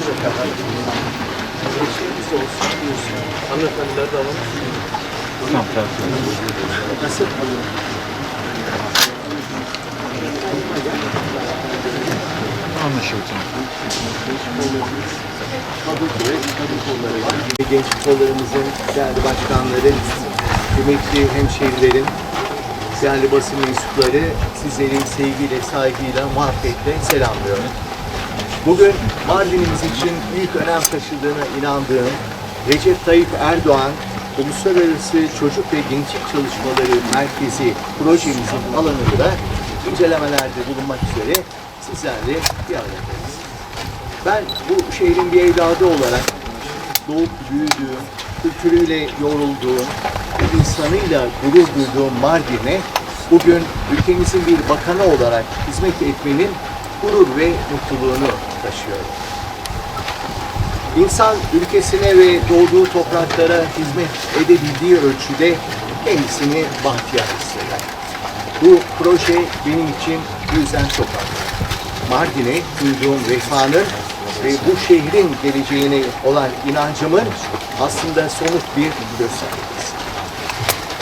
Biz olsun diyorsun. Hanımefendiler de alalım. Tamam, tamam. Nasıl alıyor? Anlaşıldı. Kadın kolları var. Genç kollarımızın değerli başkanları, kıymetli hemşehrilerin, değerli basın mensupları sizleri sevgiyle, saygıyla, muhabbetle selamlıyorum. Bugün Mardin'imiz için büyük önem taşıdığına inandığım Recep Tayyip Erdoğan Uluslararası Çocuk ve Gençlik Çalışmaları Merkezi projemizin alanında incelemelerde bulunmak üzere sizlerle bir aradayız. Ben bu şehrin bir evladı olarak doğup büyüdüğüm, kültürüyle yoğrulduğum, insanıyla gurur duyduğum Mardin'e bugün ülkemizin bir bakanı olarak hizmet etmenin gurur ve mutluluğunu taşıyorum. İnsan ülkesine ve doğduğu topraklara hizmet edebildiği ölçüde kendisini bahtiyar hisseder. Bu proje benim için bu yüzden çok önemli. Mardin'e duyduğum vefanın ve bu şehrin geleceğine olan inancımın aslında somut bir göstergesi.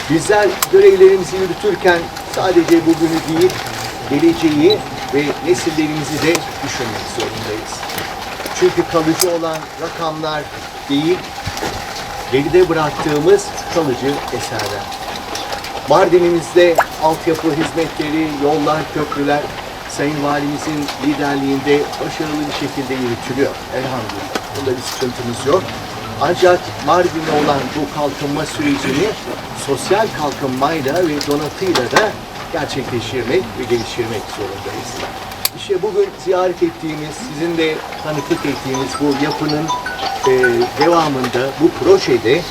Bizler görevlerimizi yürütürken sadece bugünü değil, geleceği ve nesillerimizi de düşünmek zorundayız. Çünkü kalıcı olan rakamlar değil, geride bıraktığımız kalıcı eserler. Mardin'imizde altyapı hizmetleri, yollar, köprüler Sayın Valimizin liderliğinde başarılı bir şekilde yürütülüyor. Elhamdülillah. Bunda bir sıkıntımız yok. Ancak Mardin'de olan bu kalkınma sürecini sosyal kalkınmayla ve donatıyla da gerçekleştirmek ve geliştirmek zorundayız. İşte bugün ziyaret ettiğimiz, sizin de tanıklık ettiğiniz bu yapının devamında, bu projede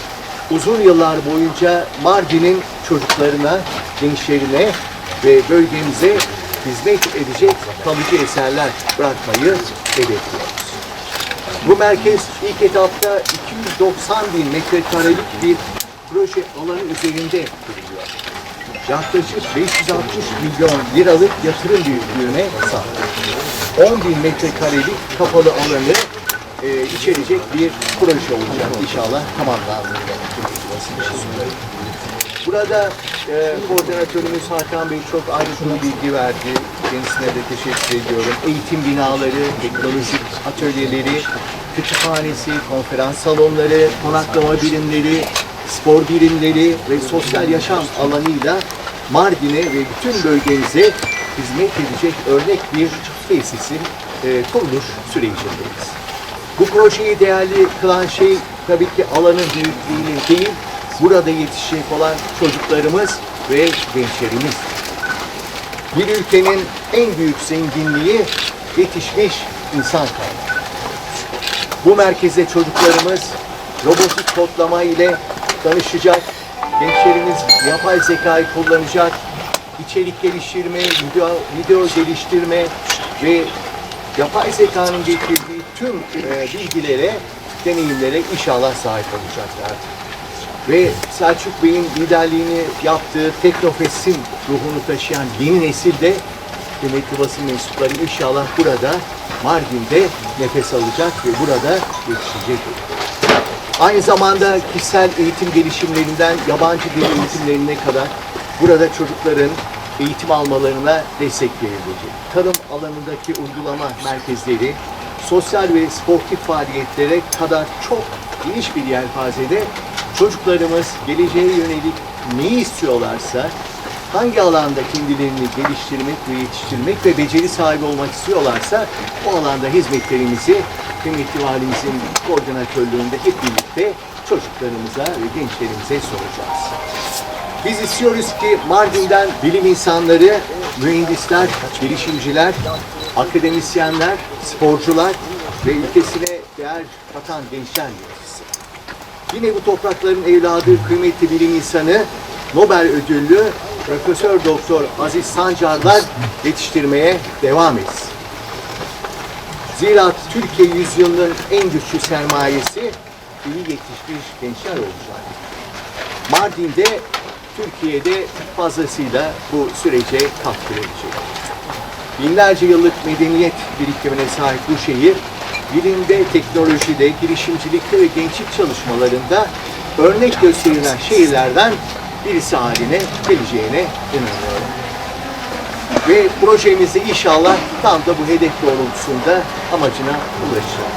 uzun yıllar boyunca Mardin'in çocuklarına, gençlerine ve bölgemize hizmet edecek kalıcı eserler bırakmayı hedefliyoruz. Bu merkez ilk etapta 290.000 metrekarelik bir proje alanı üzerinde kuruluyor. Yaklaşık 560 milyon liralık yatırım büyüklüğüne sahip. 10.000 metrekarelik kapalı alanı içerecek bir proje olacak inşallah tamamlandığında. Burada koordinatörümüz Hakan Bey çok ayrıntılı bilgi verdi. Kendisine de teşekkür ediyorum. Eğitim binaları, teknolojik atölyeleri, kütüphanesi, konferans salonları, konaklama birimleri, spor birimleri ve sosyal yaşam alanıyla Mardin'e ve bütün bölgemize hizmet edecek örnek bir tesisin kuruluş sürecindeyiz. Bu projeyi değerli kılan şey tabii ki alanın büyüklüğü değil, burada yetişecek olan çocuklarımız ve gençlerimiz. Bir ülkenin en büyük zenginliği yetişmiş insan kaynağı. Bu merkeze çocuklarımız robotik kodlama ile tanışacak, gençlerimiz yapay zekayı kullanacak, içerik geliştirme, video geliştirme ve yapay zekanın getirdiği tüm bilgilere, deneyimlere inşallah sahip olacaklar. Ve Selçuk Bey'in liderliğini yaptığı Teknofest'in ruhunu taşıyan yeni nesil de kıymetli basın mensupları inşallah burada Mardin'de nefes alacak ve burada yetişecek. Aynı zamanda kişisel eğitim gelişimlerinden yabancı dil eğitimlerine kadar burada çocukların eğitim almalarına destek verilecek. Tarım alanındaki uygulama merkezleri, sosyal ve sportif faaliyetlere kadar çok geniş bir yelpazede çocuklarımız geleceğe yönelik neyi istiyorlarsa, hangi alanda kendilerini geliştirmek ve yetiştirmek ve beceri sahibi olmak istiyorlarsa o alanda hizmetlerimizi kıymetli valimizin koordinatörlüğünde hep birlikte çocuklarımıza ve gençlerimize sunacağız. Biz istiyoruz ki Mardin'den bilim insanları, mühendisler, girişimciler, akademisyenler, sporcular ve ülkesine değer katan gençler yetişsin. Yine bu toprakların evladı, kıymetli bilim insanı, Nobel ödüllü Profesör Doktor Aziz Sancarlar yetiştirmeye devam etsin. Zira Türkiye yüzyılının en güçlü sermayesi iyi yetişmiş gençler olacak. Mardin'de, Türkiye'de fazlasıyla bu sürece katkı verecek. Binlerce yıllık medeniyet birikimine sahip bu şehir, bilimde, teknolojide, girişimcilikte ve gençlik çalışmalarında örnek gösterilen şehirlerden birisi haline geleceğine inanıyorum. Ve projemizi inşallah tam da bu hedef doğrultusunda amacına ulaşacak.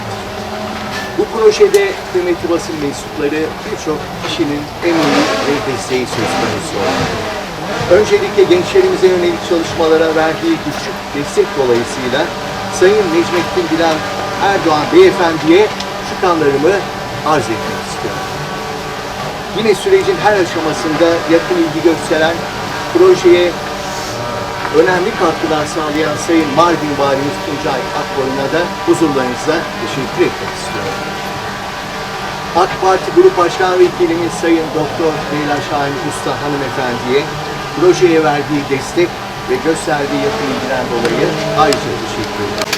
Bu projede kıymetli basın mensupları birçok kişinin emeği ve desteği söz konusu. Öncelikle gençlerimize yönelik çalışmalara verdiği küçük destek dolayısıyla Sayın Necmettin Dilan Erdoğan Beyefendi'ye şükranlarımı arz etmek istiyorum. Yine sürecin her aşamasında yakın ilgi gösteren, projeye önemli katkılar sağlayan Sayın Mardin Valimiz Tuncay Akboy'una da huzurlarınızda teşekkür etmek istiyorum. AK Parti Grup Başkan Vekilimiz Sayın Doktor Leyla Şahin Usta hanımefendiye projeye verdiği destek ve gösterdiği yakın ilgiden dolayı ayrıca teşekkür ederim.